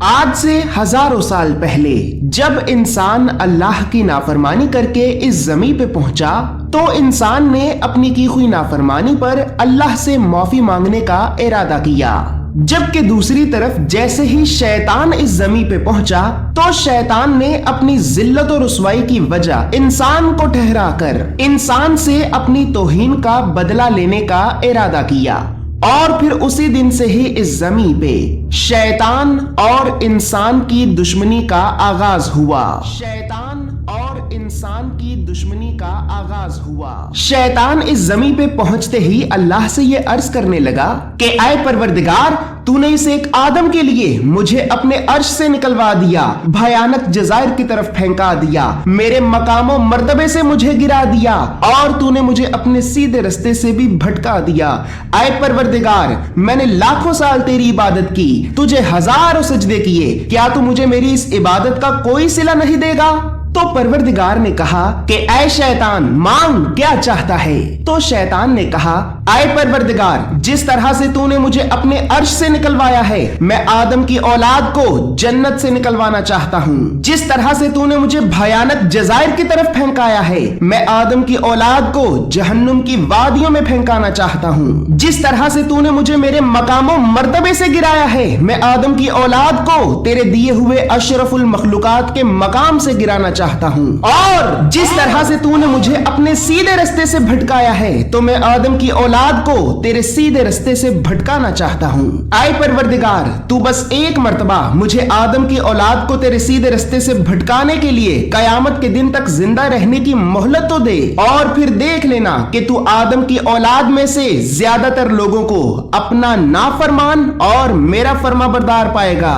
آج سے ہزاروں سال پہلے جب انسان اللہ کی نافرمانی کر کے اس زمین پہ پہنچا تو انسان نے اپنی کی ہوئی نافرمانی پر اللہ سے معافی مانگنے کا ارادہ کیا، جبکہ دوسری طرف جیسے ہی شیطان اس زمین پہ پہنچا تو شیطان نے اپنی ذلت و رسوائی کی وجہ انسان کو ٹھہرا کر انسان سے اپنی توہین کا بدلہ لینے کا ارادہ کیا، اور پھر اسی دن سے ہی اس زمین پہ شیطان اور انسان کی دشمنی کا آغاز ہوا۔ شیطان اور انسان کی دشمنی کا آغاز ہوا۔ شیطان اس زمین پہ پہنچتے ہی اللہ سے یہ عرض کرنے لگا کہ اے پروردگار، تو نے اس ایک آدم کے لیے مجھے اپنے عرش سے نکلوا دیا، بھیانک جزائر کی طرف پھینکا دیا، میرے مقام و مرتبے سے مجھے گرا دیا، اور تو نے مجھے اپنے سیدھے رستے سے بھی بھٹکا دیا۔ اے پروردگار، میں نے لاکھوں سال تیری عبادت کی، تجھے ہزاروں سجدے کیے، کیا تو مجھے میری اس عبادت کا کوئی صلہ نہیں دے گا؟ تو پروردگار نے کہا کہ اے شیطان، مانگ، کیا چاہتا ہے؟ تو شیطان نے کہا اے پروردگار، جس طرح سے تو نے مجھے اپنے عرش سے نکلوایا ہے، میں آدم کی اولاد کو جنت سے نکلوانا چاہتا ہوں۔ جس طرح سے تو نے مجھے بھیانک جزائر کی طرف پھینکایا ہے، میں آدم کی اولاد کو جہنم کی وادیوں میں پھینکانا چاہتا ہوں۔ جس طرح سے تو نے مجھے میرے مقام و مرتبے سے گرایا ہے، میں آدم کی اولاد کو تیرے دیے ہوئے اشرف المخلوقات کے مقام سے گرانا چاہتا ہوں۔ اور جس طرح سے تو نے مجھے اپنے سیدھے رستے سے بھٹکایا ہے، تو میں آدم کی اولاد کو تیرے سیدھے رستے سے بھٹکانا چاہتا ہوں۔ اے پروردگار، تو بس ایک مرتبہ مجھے آدم کی اولاد کو تیرے سیدھے رستے سے بھٹکانے کے لیے قیامت کے دن تک زندہ رہنے کی مہلت تو دے، اور پھر دیکھ لینا کہ تو آدم کی اولاد میں سے زیادہ تر لوگوں کو اپنا نافرمان اور میرا فرما بردار پائے گا۔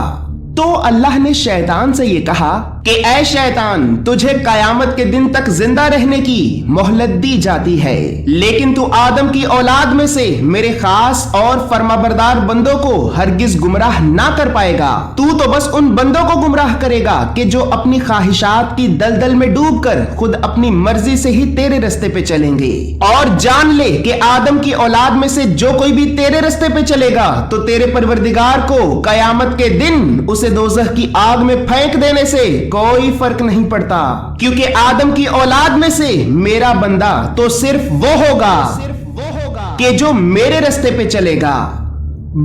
تو اللہ نے شیطان سے یہ کہا کہ اے شیطان، تجھے قیامت کے دن تک زندہ رہنے کی مہلت دی جاتی ہے، لیکن تو آدم کی اولاد میں سے میرے خاص اور فرما بردار بندوں کو ہرگز گمراہ نہ کر پائے گا۔ تو بس ان بندوں کو گمراہ کرے گا کہ جو اپنی خواہشات کی دلدل میں ڈوب کر خود اپنی مرضی سے ہی تیرے رستے پہ چلیں گے۔ اور جان لے کہ آدم کی اولاد میں سے جو کوئی بھی تیرے رستے پہ چلے گا تو تیرے پروردگار کو قیامت کے دن اسے دوزخ کی آگ میں پھینک دینے سے کوئی فرق نہیں پڑتا، کیونکہ آدم کی اولاد میں سے میرا بندہ تو صرف وہ ہوگا کہ جو میرے رستے پہ چلے گا۔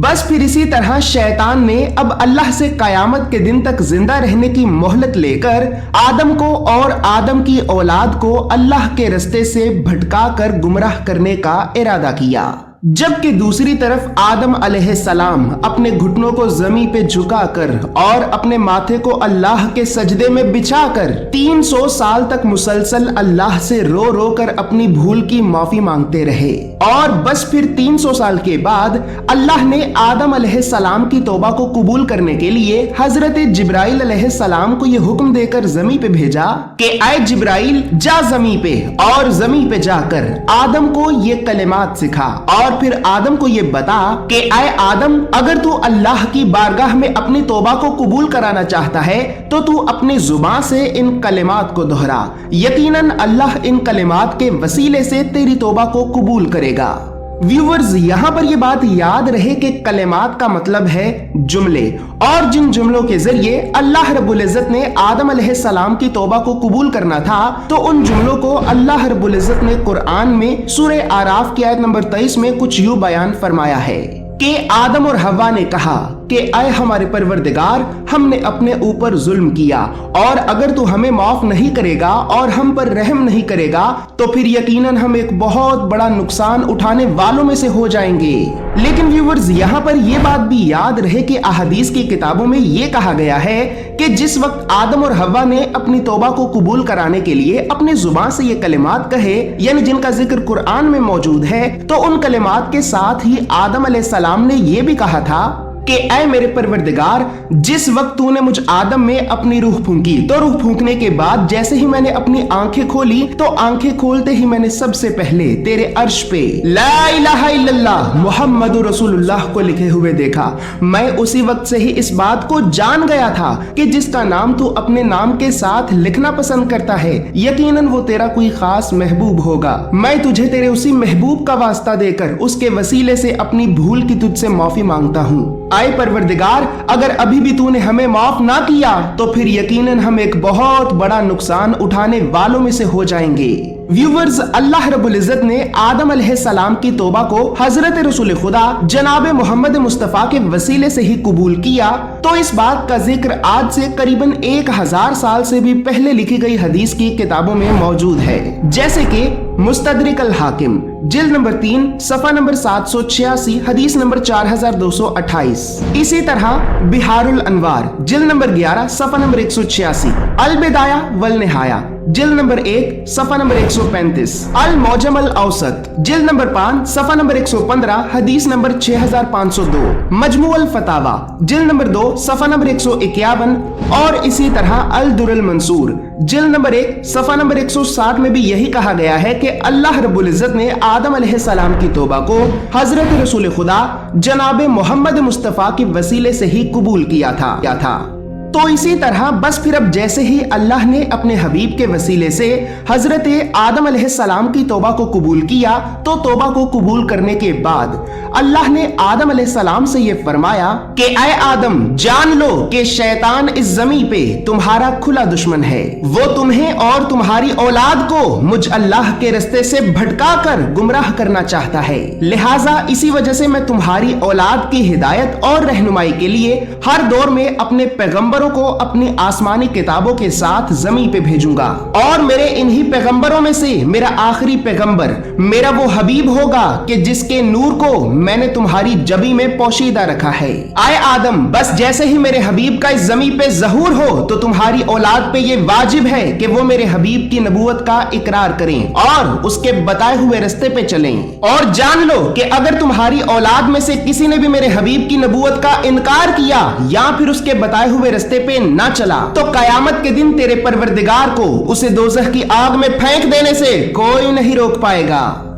بس پھر اسی طرح شیطان نے اب اللہ سے قیامت کے دن تک زندہ رہنے کی مہلت لے کر آدم کو اور آدم کی اولاد کو اللہ کے رستے سے بھٹکا کر گمراہ کرنے کا ارادہ کیا، جبکہ دوسری طرف آدم علیہ السلام اپنے گھٹنوں کو زمین پہ جھکا کر اور اپنے ماتھے کو اللہ کے سجدے میں بچھا کر 300 سال تک مسلسل اللہ سے رو رو کر اپنی بھول کی معافی مانگتے رہے۔ اور بس پھر 300 سال کے بعد اللہ نے آدم علیہ السلام کی توبہ کو قبول کرنے کے لیے حضرت جبرائیل علیہ السلام کو یہ حکم دے کر زمین پہ بھیجا کہ اے جبرائیل، جا زمین پہ، اور زمین پہ جا کر آدم کو یہ کلمات سکھا، اور پھر آدم کو یہ بتا کہ اے آدم، اگر تو اللہ کی بارگاہ میں اپنی توبہ کو قبول کرانا چاہتا ہے تو تو اپنی زبان سے ان کلمات کو دہرا، یقیناً اللہ ان کلمات کے وسیلے سے تیری توبہ کو قبول کرے گا۔ ویورز، یہاں پر یہ بات یاد رہے کہ کلمات کا مطلب ہے جملے، اور جن جملوں کے ذریعے اللہ رب العزت نے آدم علیہ السلام کی توبہ کو قبول کرنا تھا، تو ان جملوں کو اللہ رب العزت نے قرآن میں سورہ اعراف کی آیت نمبر 23 میں کچھ یوں بیان فرمایا ہے کہ آدم اور حوا نے کہا کہ اے ہمارے پروردگار، ہم نے اپنے اوپر ظلم کیا، اور اگر تو ہمیں معاف نہیں کرے گا اور ہم پر رحم نہیں کرے گا تو پھر یقیناً ہم ایک بہت بڑا نقصان اٹھانے والوں میں سے ہو جائیں گے۔ لیکن ویورز، یہاں پر یہ بات بھی یاد رہے کہ احادیث کی کتابوں میں یہ کہا گیا ہے کہ جس وقت آدم اور حوا نے اپنی توبہ کو قبول کرانے کے لیے اپنی زبان سے یہ کلمات کہے، یعنی جن کا ذکر قرآن میں موجود ہے، تو ان کلمات کے ساتھ ہی آدم علیہ السلام نے یہ بھی کہا تھا کہ اے میرے پروردگار، جس وقت تو نے مجھ آدم میں اپنی روح پھونکی، تو روح پھونکنے کے بعد جیسے ہی میں نے اپنی آنکھیں کھولی تو آنکھیں کھولتے ہی میں نے سب سے پہلے تیرے عرش پہ لا الہ الا اللہ محمد رسول اللہ کو لکھے ہوئے دیکھا۔ میں اسی وقت سے ہی اس بات کو جان گیا تھا کہ جس کا نام تو اپنے نام کے ساتھ لکھنا پسند کرتا ہے، یقیناً وہ تیرا کوئی خاص محبوب ہوگا۔ میں تجھے تیرے اسی محبوب کا واسطہ دے کر اس کے وسیلے سے اپنی بھول کی تجھ سے معافی مانگتا ہوں۔ आए परवरदिगार, अगर अभी भी तूने हमें माफ ना किया तो फिर यकीनन हम एक बहुत बड़ा नुकसान उठाने वालों में से हो जाएंगे। व्यूवर्स, अल्लाह रब्बुल इज्जत ने आदम अलैहिस्सलाम की तौबा को हजरत रसूल खुदा जनाब मोहम्मद मुस्तफा के वसीले से ही कबूल किया, तो इस बात का जिक्र आज से करीबन 1000 साल से भी पहले लिखी गई हदीस की किताबों में मौजूद है, जैसे कि मुस्तदरिक अल हाकिम जिल्द नंबर 3 सफा नंबर 786 हदीस नंबर 4228। इसी तरह बिहारुल अनवार जिल्द नंबर 11 सफा नंबर 186, अल बिदाया वल निहाया जिल्द नंबर 1 सफा नंबर 135, अल मौजम अल औसत जिल्द नंबर 5 सफा नंबर 115 हदीस नंबर 6502, मजमू अल फतावा जिल्द नंबर 2 सफा नंबर 151 और इसी तरह अल दुरुल मंसूर जिल्द नंबर 1 सफा नंबर 160 में भी यही कहा गया है कि अल्लाह रब्बुल इज्जत ने आदम अलैहिस्सलाम की तौबा को हजरत रसूल खुदा जनाब मोहम्मद मुस्तफा के वसीले से ही कबूल किया था। तो इसी तरह बस फिर अब जैसे ही अल्लाह ने अपने हबीब के वसीले से हजरत आदम अलैहिस्सलाम की तौबा को कबूल किया, तो तौबा को कबूल करने के बाद अल्लाह ने आदम अलैहिस्सलाम से ये फरमाया कि ऐ आदम, जान लो कि शैतान इस जमीन पे तुम्हारा खुला दुश्मन है। वो तुम्हें और तुम्हारी औलाद को मुझ अल्लाह के रास्ते से भटका कर गुमराह करना चाहता है। लिहाजा इसी वजह से मैं तुम्हारी औलाद की हिदायत और रहनुमाई के लिए हर दौर में अपने पैगंबरों को अपनी आसमानी किताबों के साथ जमीन पे भेजूंगा, और मेरे इन्हीं पैगंबरों में से मेरा आखिरी पैगंबर मेरा वो हबीब होगा कि जिसके नूर को मैंने तुम्हारी जबी में पोशीदा रखा है। आए आदम, बस जैसे ही मेरे हबीब का इस जमीन पे ज़हूर हो तो तुम्हारी औलाद पे ये वाजिब है कि वो मेरे हबीब की नबूवत का इकरार करें और उसके बताए हुए रास्ते पे चलें। और जान लो कि अगर तुम्हारी औलाद में से किसी ने भी मेरे हबीब की नबूवत का इनकार किया या फिर उसके बताए हुए रास्ते पे ना चला, तो कयामत के दिन तेरे परवरदिगार को उसे दोज़ख की आग में फेंक देने से कोई नहीं रोक पाएगा।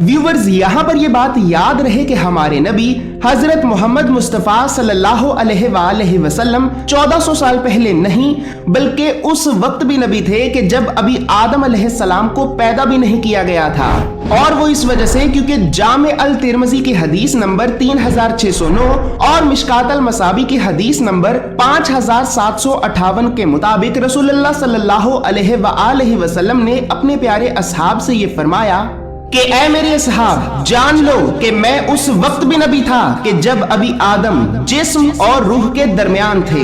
व्यूवर्स, यहाँ पर ये बात याद रहे कि हमारे नबी हजरत मोहम्मद मुस्तफा सल्लल्लाहु अलैहि वसल्लम 1400 साल पहले नहीं बल्कि उस वक्त भी नबी थे कि जब अभी आदम अलैहिस्सलाम को पैदा भी नहीं किया गया था, और वो इस वजह से क्योंकि जामे अल तिरमिज़ी की हदीस नंबर 3609 और मिशकात अल मसाबी की हदीस नंबर 5758 के मुताबिक रसूलुल्लाह सल्लल्लाहु अलैहि वसल्लम ने अपने प्यारे असहाब से ये फरमाया कि ऐ मेरे असहाब, जान लो कि मैं उस वक्त भी नबी था कि जब अभी आदम जिस्म और रूह के दरमियान थे।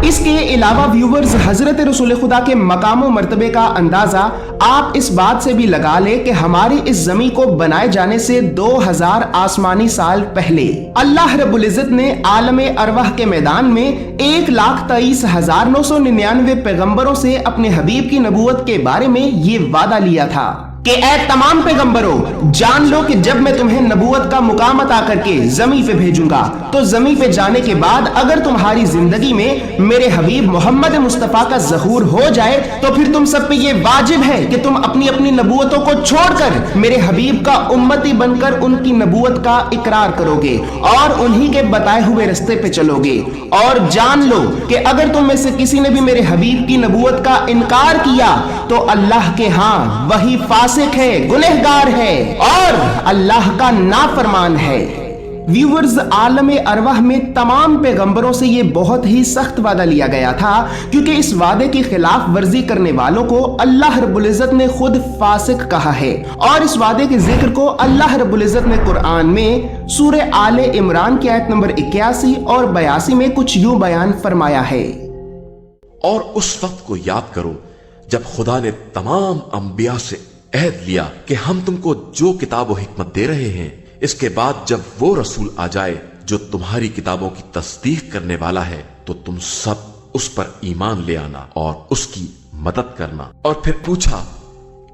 इसके अलावा व्यूवर्स, हजरत रसूल खुदा के मकाम और मर्तबे का अंदाजा आप इस बात से भी लगा ले कि हमारी इस जमीन को बनाए जाने से 2000 आसमानी साल पहले अल्लाह रब्बुल इज्जत ने आलम अरवाह के मैदान में 1,23,999 पैगंबरों से अपने हबीब की नबूवत के बारे में ये वादा लिया था कि ऐ तमाम पैगंबरों, जान लो कि जब मैं तुम्हें नबूवत का मुकाम अता करके जमीन पे भेजूंगा तो जमीन पे जाने के बाद अगर तुम्हारी जिंदगी में मेरे हबीब मोहम्मद मुस्तफा का ज़हूर हो जाए तो फिर तुम सब पे ये वाजिब है कि तुम अपनी अपनी नबूवतों को छोड़कर मेरे हबीब का उम्मती बनकर उनकी नबूवत का इकरार करोगे और उन्हीं के बताए हुए रास्ते पे चलोगे। और जान लो कि अगर तुम में से किसी ने भी मेरे हबीब की नबूवत का इनकार किया तो अल्लाह के हाँ वही फासिक है, गुनहगार है और अल्लाह का नाफरमान है। व्यूवर्स, आलम अरवाह में तमाम पैगंबरों से ये बहुत ही सख्त वादा लिया गया था, क्योंकि इस वादे की खिलाफ वर्जी करने वालों को अल्लाह रब्बुल इज्जत ने खुद फासिक कहा है। और इस वादे के जिक्र को अल्लाह रब्बुल इज्जत ने कुरान में सूरह आले इमरान की आयत नंबर 81 और 82 में कुछ यूं बयान फरमाया है। और उस वक्त को याद करो जब खुदा ने तमाम अंबिया से अहद लिया कि हम तुमको जो किताब और हिकमत दे रहे हैं, इसके बाद जब वो रसूल आ जाए जो तुम्हारी किताबों की तस्दीक करने वाला है तो तुम सब उस पर ईमान ले आना और उसकी मदद करना। और फिर पूछा,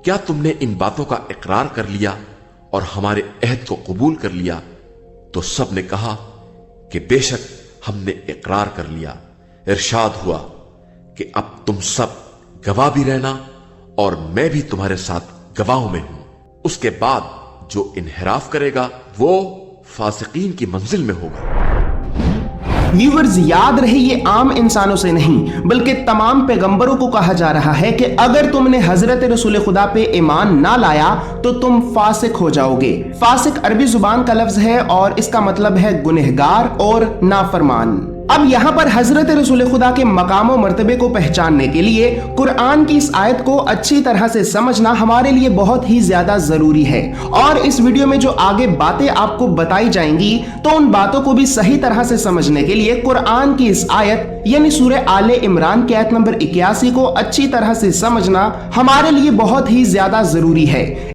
क्या तुमने इन बातों का इकरार कर लिया और हमारे अहद को कबूल कर लिया? तो सब ने कहा कि बेशक हमने इकरार कर लिया। इरशाद हुआ कि अब तुम सब गवाह भी रहना और मैं भी तुम्हारे साथ गवाहों में हूं। उसके बाद जो इनहराफ करेगा वो फासिकीन की मंजिल में होगा। व्यूअर्स याद रहे ये आम इंसानों से नहीं बल्कि तमाम पैगंबरों को कहा जा रहा है कि अगर तुमने हजरत रसूल खुदा पे ईमान ना लाया तो तुम फासिक हो जाओगे। फासिक अरबी जुबान का लफ्ज है और इसका मतलब है गुनहगार और नाफरमान। अब यहाँ पर हजरत रसूल खुदा के मकाम और मर्तबे को पहचानने के लिए कुरान की इस आयत को अच्छी तरह से समझना हमारे लिए बहुत ही ज्यादा जरूरी है। और इस वीडियो में जो आगे बातें आपको बताई जाएंगी तो उन बातों को भी सही तरह से समझने के लिए कुरान की इस आयत यानी सूरह आले इमरान की आयत नंबर 81 को अच्छी तरह से समझना हमारे लिए बहुत ही ज्यादा जरूरी है।